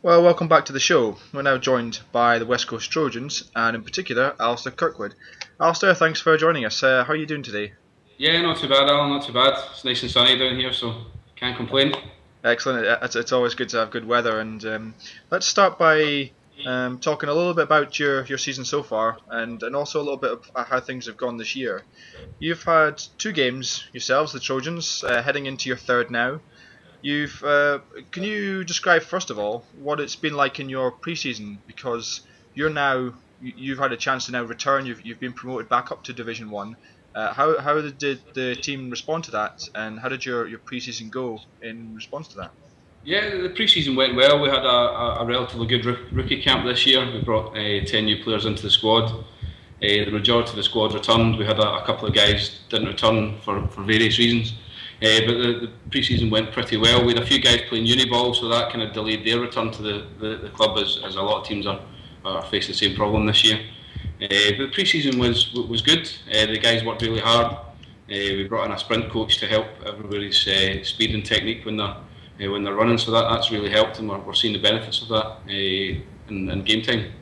Well, welcome back to the show. We're now joined by the West Coast Trojans, and in particular, Alasdair Kirkwood. Alasdair, thanks for joining us. How are you doing today? Yeah, not too bad, Alan. Not too bad. It's nice and sunny down here, so can't complain. Excellent. It's always good to have good weather, and let's start by talking a little bit about your season so far, and also a little bit of how things have gone this year. You've had two games yourselves, the Trojans, heading into your third now. You've Can you describe first of all what it's been like in your preseason, because you've had a chance to now return. You've been promoted back up to Division One. How did the team respond to that, and how did your preseason go in response to that? Yeah, the pre-season went well. We had a relatively good rookie camp this year. We brought 10 new players into the squad. The majority of the squad returned. We had a couple of guys didn't return for various reasons. But the pre-season went pretty well. We had a few guys playing uni ball, so that kind of delayed their return to the club, as a lot of teams are facing the same problem this year. But the pre-season was good. The guys worked really hard. We brought in a sprint coach to help everybody's speed and technique when they're running, so that's really helped, and we're seeing the benefits of that in game time.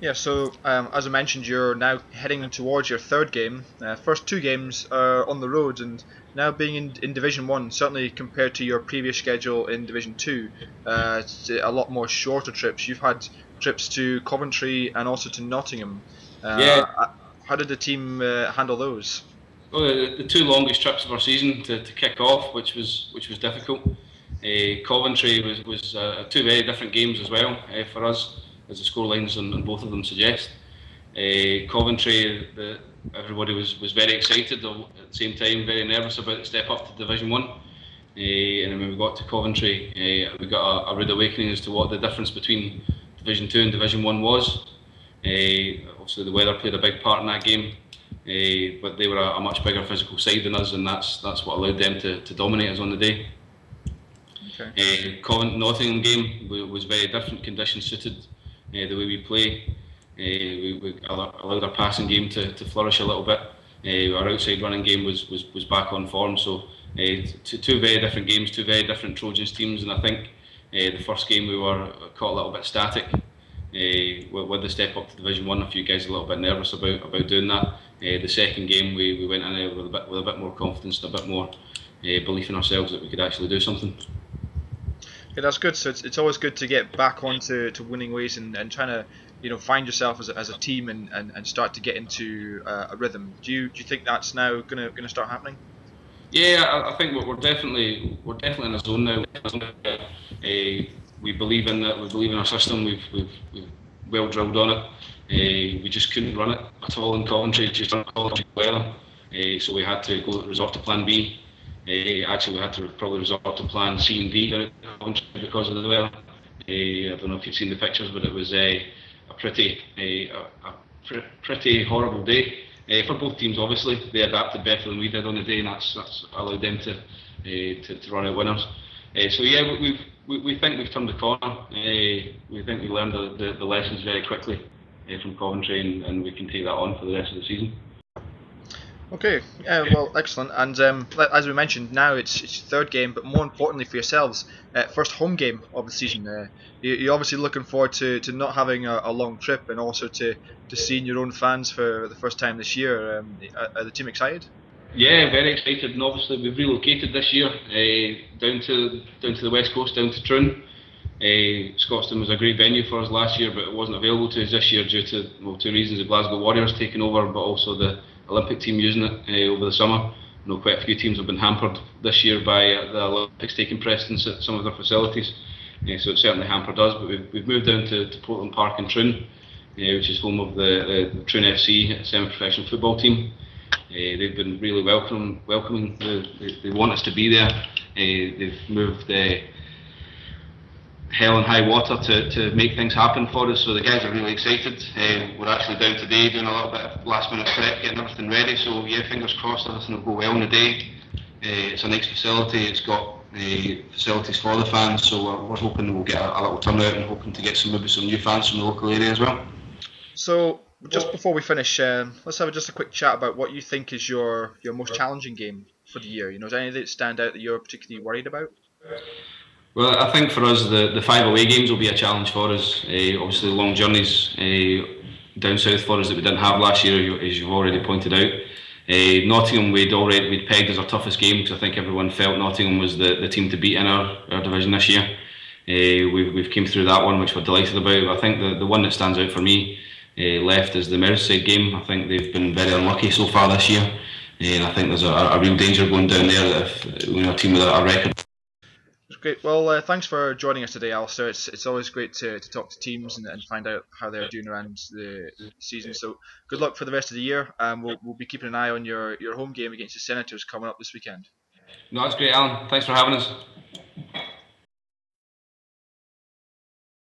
Yeah, so as I mentioned, you're now heading towards your third game. First two games are on the road, and now being in Division 1, certainly compared to your previous schedule in Division 2, it's a lot more shorter trips. You've had trips to Coventry and also to Nottingham. Yeah, How did the team handle those? well, the two longest trips of our season to kick off, which was difficult. Coventry was two very different games as well for us, as the scorelines on both of them suggest. Coventry, everybody was very excited, at the same time very nervous about the step up to Division 1. And then when we got to Coventry, we got a rude awakening as to what the difference between Division 2 and Division 1 was. Obviously the weather played a big part in that game, but they were a much bigger physical side than us, and that's what allowed them to dominate us on the day. Okay. Nottingham game was very different, conditions suited the way we play. We allowed our passing game to flourish a little bit. Our outside running game was back on form. So two very different games, two very different Trojans teams, and I think the first game we were caught a little bit static. With the step up to Division 1, a few guys a little bit nervous about doing that. The second game we went in there with a bit more confidence and a bit more belief in ourselves that we could actually do something. Yeah, that's good. So it's always good to get back onto winning ways and trying to find yourself as a team and start to get into a rhythm. Do you think that's now gonna start happening? Yeah, I think we're definitely in a zone now. We believe in that. We believe in our system. We've well drilled on it. We just couldn't run it at all in Coventry. Just all weather. So we had to resort to Plan B. Actually, we had to probably resort to Plan C and D because of the weather. I don't know if you've seen the pictures, but it was a pretty horrible day for both teams. Obviously, they adapted better than we did on the day, and that's allowed them to run out winners. So yeah, we think we've turned the corner. We think we learned the lessons very quickly from Coventry, and we can take that on for the rest of the season. Okay, well, excellent. And as we mentioned, now it's your third game, but more importantly for yourselves, first home game of the season. You're obviously looking forward to not having a long trip, and also to seeing your own fans for the first time this year. Are the team excited? Yeah, very excited, and obviously we've relocated this year down to the west coast, down to Troon. Scotstoun was a great venue for us last year, but it wasn't available to us this year due to two reasons: the Glasgow Warriors taking over, but also the Olympic team using it over the summer. I know quite a few teams have been hampered this year by the Olympics taking precedence at some of their facilities, so it certainly hampered us. But we've moved down to Portland Park in Troon, which is home of the Troon FC semi-professional football team. They've been really welcoming. They want us to be there. They've moved hell and high water to make things happen for us, so the guys are really excited. We're actually down today doing a little bit of last minute prep, getting everything ready, so yeah, fingers crossed everything will go well on the day. It's a nice facility, it's got facilities for the fans, so we're hoping we'll get a little turnout and hoping to get maybe some new fans from the local area as well. So just before we finish, let's have just a quick chat about what you think is your most challenging game for the year. Is there anything that stand out that you're particularly worried about? Well, I think for us the five away games will be a challenge for us. Obviously, long journeys down south for us that we didn't have last year, as you've already pointed out. Nottingham we'd pegged as our toughest game because I think everyone felt Nottingham was the team to beat in our division this year. We've came through that one, which we're delighted about. But I think the one that stands out for me left is the Merseyside game. I think they've been very unlucky so far this year, and I think there's a real danger going down there that if a team with a record. Great. Well, thanks for joining us today, Alistair. It's always great to talk to teams and find out how they're doing around the season. So good luck for the rest of the year. We'll be keeping an eye on your home game against the Senators coming up this weekend. No, that's great, Alan. Thanks for having us.